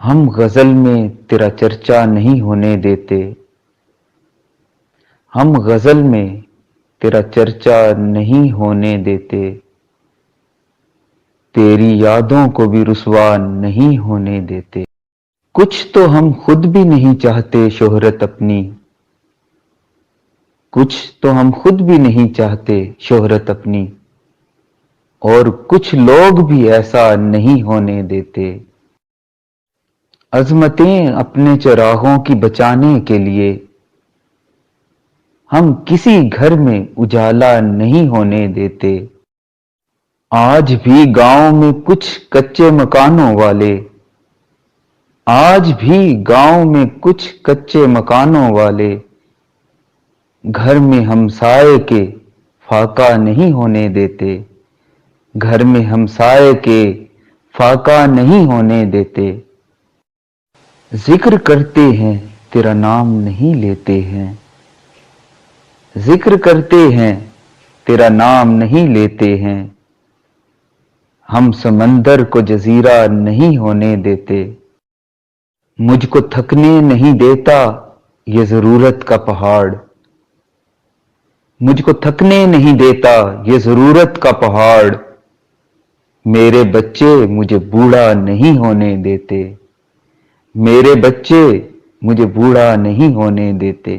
ہم غزل میں تیرا چرچا نہیں ہونے دیتے، ہم غزل میں تیرا چرچا نہیں ہونے دیتے، تیری یادوں کو بھی رسوا نہیں ہونے دیتے۔ کچھ تو ہم خود بھی نہیں چاہتے شہرت اپنی، کچھ تو ہم خود بھی نہیں چاہتے شہرت اپنی، اور کچھ لوگ بھی ایسا نہیں ہونے دیتے۔ عظمتیں اپنے چراغوں کی بچانے کے لیے ہم کسی گھر میں اجالا نہیں ہونے دیتے۔ آج بھی گاؤں میں کچھ کچے مکانوں والے، آج بھی گاؤں میں کچھ کچے مکانوں والے گھر میں ہمسائے کے فاقہ نہیں ہونے دیتے، گھر میں ہمسائے کے فاقہ نہیں ہونے دیتے۔ ذکر کرتے ہیں تیرا نام نہیں لیتے ہیں، ذکر کرتے ہیں تیرا نام نہیں لیتے ہیں، ہم سمندر کو جزیرہ نہیں ہونے دیتے۔ مجھ کو تھکنے نہیں دیتا یہ ضرورت کا پہاڑ، مجھ کو تھکنے نہیں دیتا یہ ضرورت کا پہاڑ، میرے بچے مجھے بوڑھا نہیں ہونے دیتے، میرے بچے مجھے بوڑھا نہیں ہونے دیتے۔